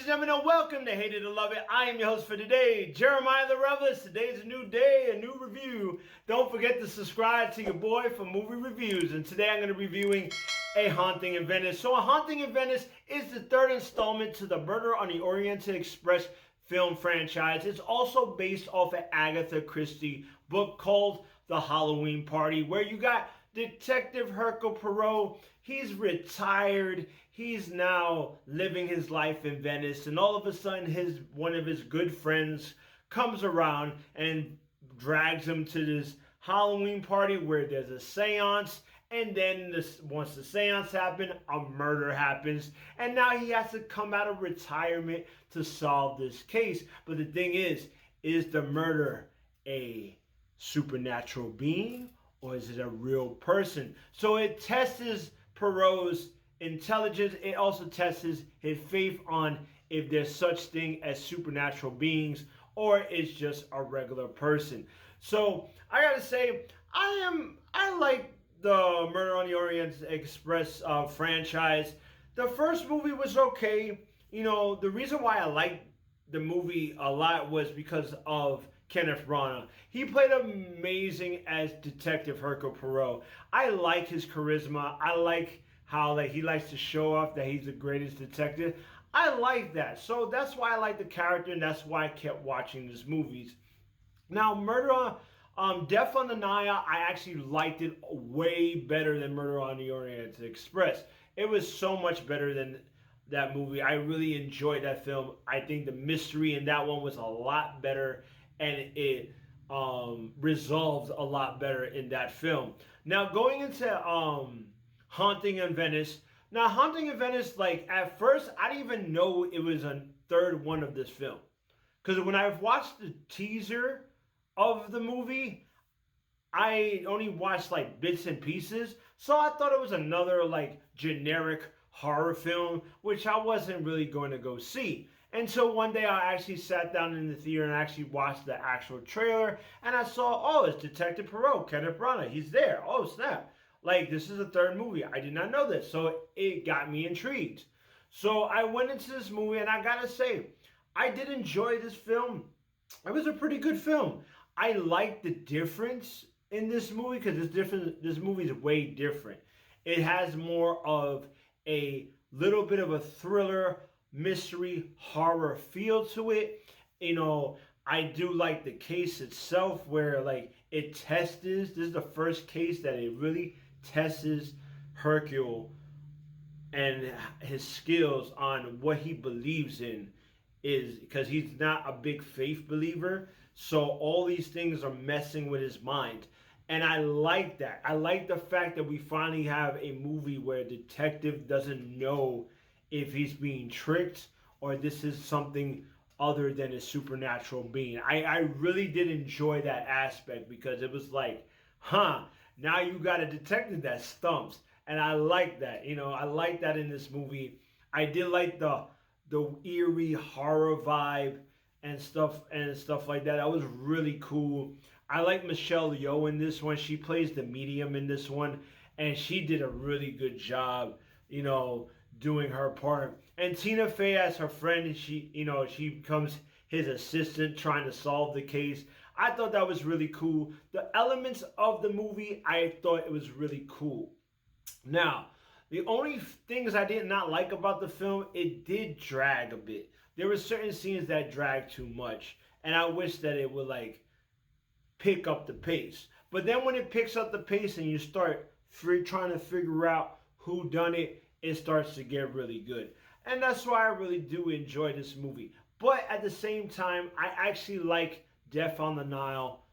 and gentlemen, and welcome to Hate It or Love It. I am your host for today, Jeremiah the Revelist. Today's a new day, a new review. Don't forget to subscribe to your boy for movie reviews. And today I'm going to be reviewing A Haunting in Venice. So A Haunting in Venice is the third installment to the Murder on the Orient Express film franchise. It's also based off an Agatha Christie book called The Halloween Party, where you got Detective Hercule Poirot. He's retired. He's now living his life in Venice, and all of a sudden one of his good friends comes around and drags him to this Halloween party where there's a seance, and then once the seance happens, a murder happens, and now he has to come out of retirement to solve this case. But the thing is the murder a supernatural being, or is it a real person? So it tests Poirot's intelligence. It also tests his faith on if there's such thing as supernatural beings, or it's just a regular person. So I gotta say, I like the Murder on the Orient Express franchise. The first movie was okay. You know, the reason why I liked the movie a lot was because of Kenneth Branagh. He played amazing as Detective Hercule Poirot. I like his charisma. I like how he likes to show off that he's the greatest detective. I like that. So that's why I like the character, and that's why I kept watching these movies. Now, Death on the Nile, I actually liked it way better than Murder on the Orient Express. It was so much better than that movie. I really enjoyed that film. I think the mystery in that one was a lot better, and it resolved a lot better in that film. Now, going into Haunting in Venice. Now, Haunting in Venice, at first, I didn't even know it was a third one of this film. Because when I watched the teaser of the movie, I only watched bits and pieces. So I thought it was another generic horror film, which I wasn't really going to go see. And so one day I actually sat down in the theater and actually watched the actual trailer, and I saw, oh, it's Detective Poirot, Kenneth Branagh. He's there. Oh, snap. This is the third movie. I did not know this. So it got me intrigued. So I went into this movie, and I gotta say, I did enjoy this film. It was a pretty good film. I like the difference in this movie because this movie is way different. It has more of a little bit of a thriller, mystery, horror feel to it. You know, I do like the case itself where it tests. This is the first case that it really tests Hercule and his skills on what he believes in, is because he's not a big faith believer. So all these things are messing with his mind. And I like that. I like the fact that we finally have a movie where a detective doesn't know if he's being tricked or this is something other than a supernatural being. I really did enjoy that aspect because it was now you got a detective that stumps. And I like that. You know, I like that in this movie. I did like the eerie horror vibe and stuff like that. That was really cool. I like Michelle Yeoh in this one. She plays the medium in this one, and she did a really good job, you know, doing her part. And Tina Fey as her friend, she becomes his assistant trying to solve the case. I thought that was really cool. The elements of the movie, I thought it was really cool. Now, the only things I did not like about the film, it did drag a bit. There were certain scenes that dragged too much, and I wish that it would pick up the pace. But then when it picks up the pace and you start trying to figure out who done it, it starts to get really good. And that's why I really do enjoy this movie. But at the same time, I actually like Death on the Nile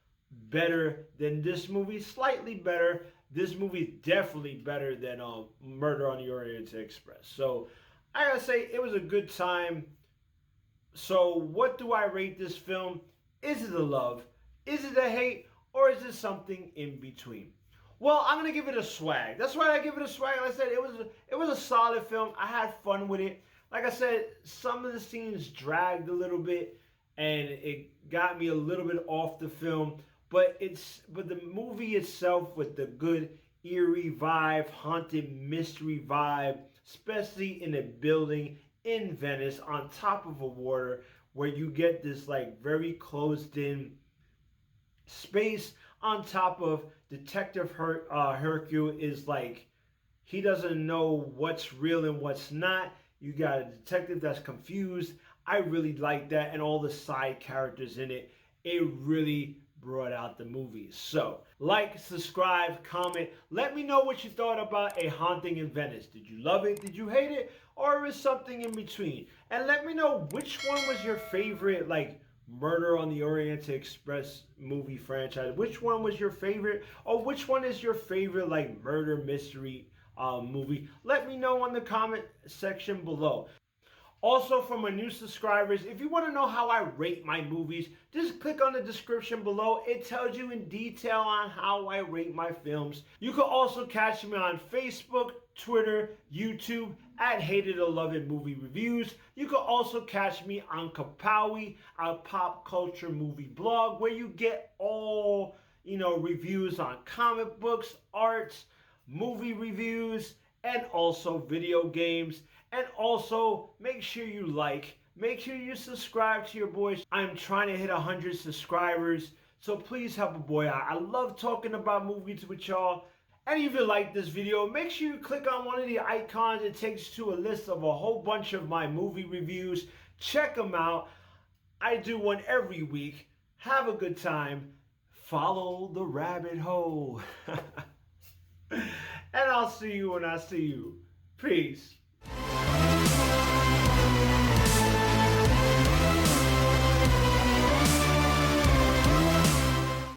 better than this movie. Slightly better. This movie is definitely better than Murder on the Orient Express. So I gotta say, it was a good time. So what do I rate this film? Is it a love? Is it a hate? Or is it something in between? Well, I'm gonna give it a swag. That's why I give it a swag. Like I said, it was a solid film. I had fun with it. Like I said, some of the scenes dragged a little bit, and it got me a little bit off the film. But the movie itself, with the good eerie vibe, haunted mystery vibe, especially in the building, in Venice on top of a water where you get this like very closed in space on top of Detective Hercule is like he doesn't know what's real and what's not. You got a detective that's confused. I really like that, and all the side characters in it. It really brought out the movie. So, like, subscribe, comment. Let me know what you thought about A Haunting in Venice. Did you love it? Did you hate it? Or is something in between? And let me know which one was your favorite, like, Murder on the Orient Express movie franchise. Which one was your favorite? Or which one is your favorite, like, murder mystery movie? Let me know in the comment section below. Also, for my new subscribers, if you want to know how I rate my movies, just click on the description below. It tells you in detail on how I rate my films. You can also catch me on Facebook, Twitter, YouTube at Hated or Love It Movie Reviews. You can also catch me on KerPOWie, our pop culture movie blog, where you get all, reviews on comic books, arts, movie reviews, and also video games. And also, make sure you make sure you subscribe to your boys. I'm trying to hit 100 subscribers, so please help a boy out. I love talking about movies with y'all. And if you like this video, make sure you click on one of the icons. It takes you to a list of a whole bunch of my movie reviews. Check them out. I do one every week. Have a good time. Follow the rabbit hole. And I'll see you when I see you. Peace.